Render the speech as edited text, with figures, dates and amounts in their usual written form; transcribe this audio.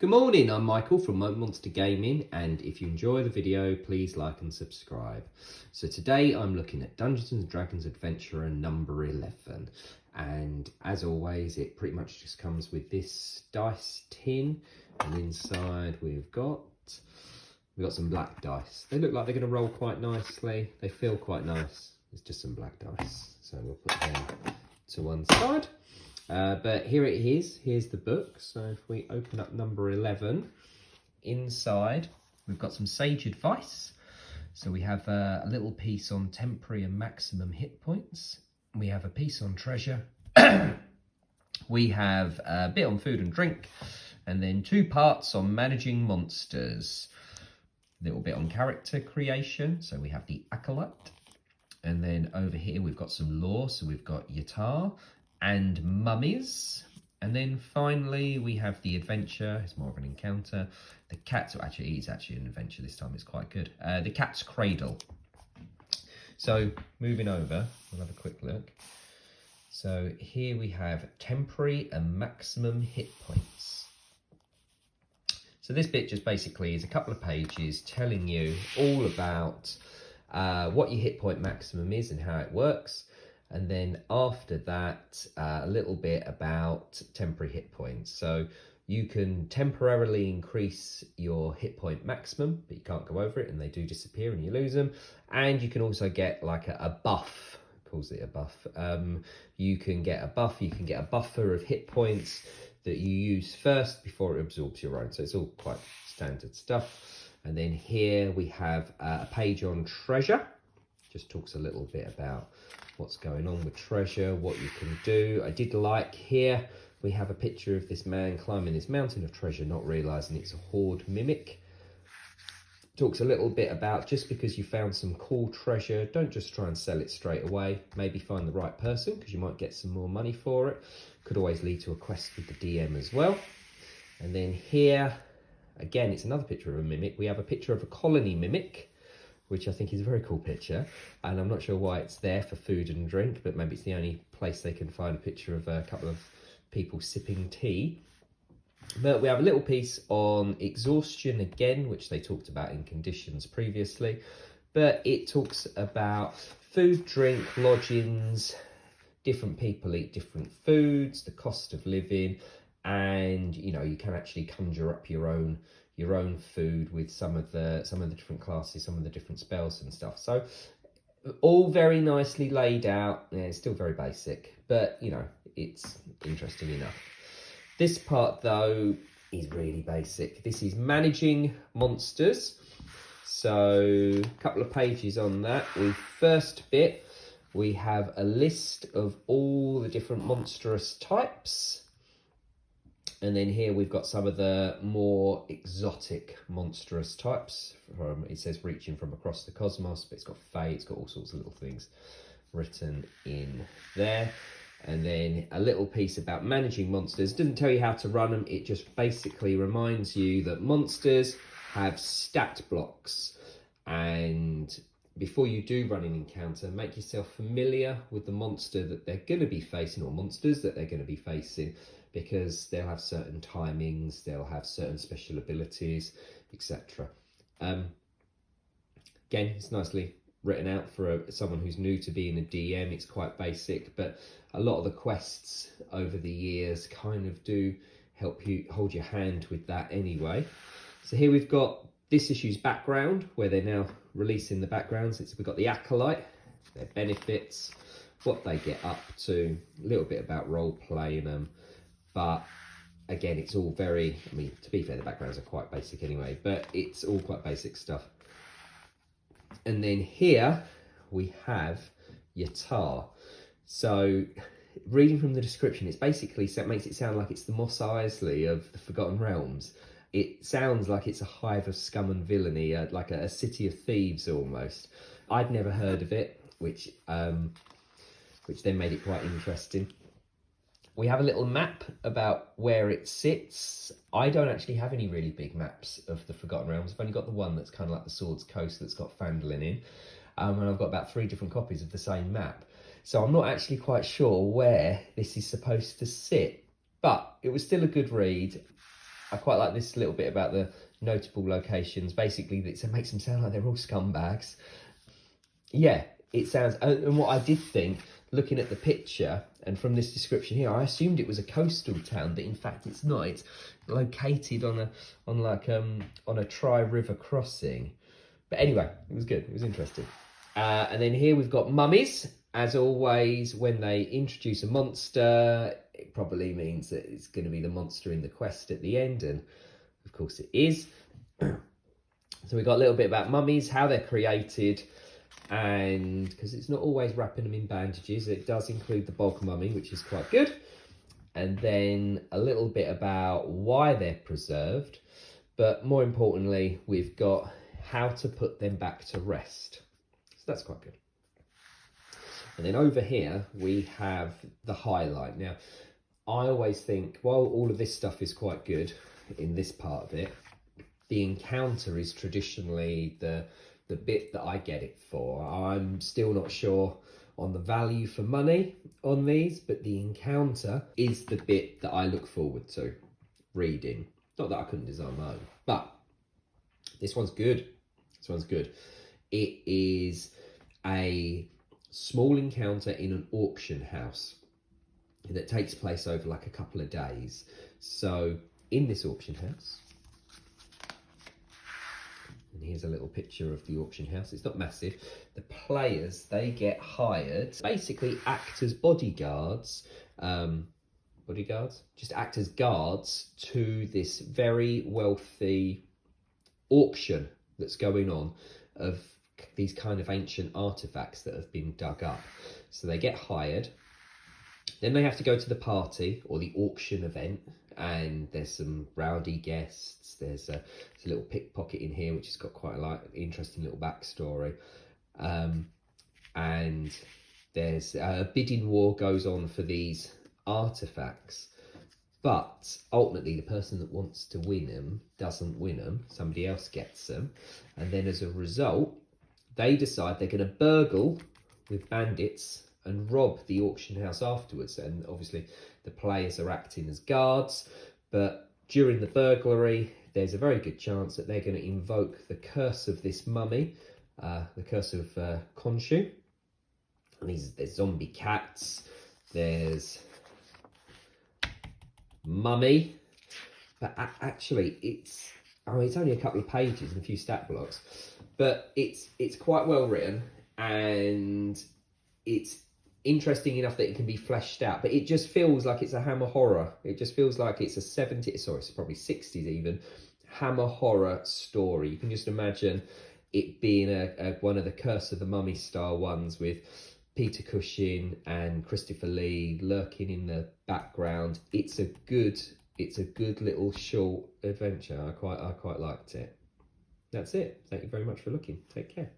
Good morning, I'm Michael from Monster Gaming, and if you enjoy the video, please like and subscribe. So today I'm looking at Dungeons and Dragons Adventurer number 11, and as always it pretty much just comes with this dice tin, and inside we've got some black dice. They look like they're going to roll quite nicely, they feel quite nice. It's just some black dice, so we'll put them to one side. But here it is, here's the book. So if we open up number 11, inside we've got some sage advice. So we have a little piece on temporary and maximum hit points. We have a piece on treasure. We have a bit on food and drink. And then 2 parts on managing monsters. A little bit on character creation. So we have the acolyte. And then over here we've got some lore. So we've got Yatar and mummies, and then finally we have the adventure. It's more of an encounter. The cat, actually it's actually an adventure this time, it's quite good. The cat's cradle. So moving over, we'll have a quick look. So here we have temporary and maximum hit points. So this bit just basically is a couple of pages telling you all about what your hit point maximum is and how it works. And then after that, a little bit about temporary hit points. So you can temporarily increase your hit point maximum, but you can't go over it and they do disappear and you lose them. And you can also get like a buff, calls it a buff. You can get a buff, you can get a buffer of hit points that you use first before it absorbs your own. So it's all quite standard stuff. And then here we have a page on treasure. Just talks a little bit about what's going on with treasure, what you can do. I did like here, we have a picture of this man climbing this mountain of treasure, not realising it's a horde mimic. Talks a little bit about just because you found some cool treasure, don't just try and sell it straight away. Maybe find the right person, because you might get some more money for it. Could always lead to a quest with the DM as well. And then here, again, it's another picture of a mimic. We have a picture of a colony mimic, which I think is a very cool picture, and I'm not sure why it's there for food and drink, but maybe it's the only place they can find a picture of a couple of people sipping tea. But we have a little piece on exhaustion again, which they talked about in conditions previously, but it talks about food, drink, lodgings, different people eat different foods, the cost of living, and you know, you can actually conjure up your own food with some of the different classes, some of the different spells and stuff. So all very nicely laid out. Yeah, it's still very basic, but you know, it's interesting enough. This part though is really basic. This is managing monsters. So a couple of pages on that. First bit, we have a list of all the different monstrous types. And then here we've got some of the more exotic monstrous types. It says reaching from across the cosmos, but it's got fae, it's got all sorts of little things written in there. And then a little piece about managing monsters. Doesn't tell you how to run them, it just basically reminds you that monsters have stat blocks. And before you do run an encounter, make yourself familiar with the monster that they're going to be facing, or monsters that they're going to be facing, because they'll have certain timings, they'll have certain special abilities, etc. Again, it's nicely written out for someone who's new to being a DM. It's quite basic, but a lot of the quests over the years kind of do help you hold your hand with that anyway. So here we've got this issue's background, where they're now releasing the backgrounds. We've got the acolyte, their benefits, what they get up to, a little bit about role playing them. But again, it's all very, I mean, to be fair, the backgrounds are quite basic anyway, but it's all quite basic stuff. And then here we have Yatar. So reading from the description, it's basically, so it makes it sound like it's the Mos Eisley of the Forgotten Realms. It sounds like it's a hive of scum and villainy, like a city of thieves almost. I'd never heard of it, which then made it quite interesting. We have a little map about where it sits. I don't actually have any really big maps of the Forgotten Realms. I've only got the one that's kind of like the Swords Coast that's got Phandalin in. And I've got about 3 different copies of the same map. So I'm not actually quite sure where this is supposed to sit. But it was still a good read. I quite like this little bit about the notable locations. Basically, it makes them sound like they're all scumbags. Yeah, it sounds, and what I did think, looking at the picture and from this description here, I assumed it was a coastal town, but in fact it's not. It's located on a tri-river crossing. But anyway, it was good. It was interesting. And then here we've got mummies. As always, when they introduce a monster, it probably means that it's going to be the monster in the quest at the end, and of course it is. So we've got a little bit about mummies, how they're created, and because it's not always wrapping them in bandages, it does include the bog mummy, which is quite good. And then a little bit about why they're preserved, but more importantly, we've got how to put them back to rest. So that's quite good. And then over here, we have the highlight. Now, I always think, while all of this stuff is quite good in this part of it, the encounter is traditionally the bit that I get it for. I'm still not sure on the value for money on these, but the encounter is the bit that I look forward to reading. Not that I couldn't design my own, but this one's good. This one's good. It is a small encounter in an auction house that takes place over like a couple of days. So in this auction house, and here's a little picture of the auction house. It's not massive. The players, they get hired, basically act as bodyguards, just act as guards to this very wealthy auction that's going on of these kind of ancient artifacts that have been dug up. So they get hired, then they have to go to the party or the auction event, and there's some rowdy guests. There's a little pickpocket in here which has got quite a interesting little backstory, and there's a bidding war goes on for these artifacts, but ultimately the person that wants to win them doesn't win them, somebody else gets them, and then as a result they decide they're going to burgle with bandits and rob the auction house afterwards. And obviously the players are acting as guards, but during the burglary there's a very good chance that they're going to invoke the curse of this mummy, the curse of Khonshu. And there's zombie cats, there's mummy, but actually it's only a couple of pages and a few stat blocks, but it's quite well written, and it's interesting enough that it can be fleshed out, but it just feels like it's a Hammer horror. It just feels like it's a 70s, sorry, it's probably 60s even, Hammer horror story. You can just imagine it being one of the Curse of the Mummy style ones with Peter Cushing and Christopher Lee lurking in the background. It's a good little short adventure. I quite liked it. That's it. Thank you very much for looking. Take care.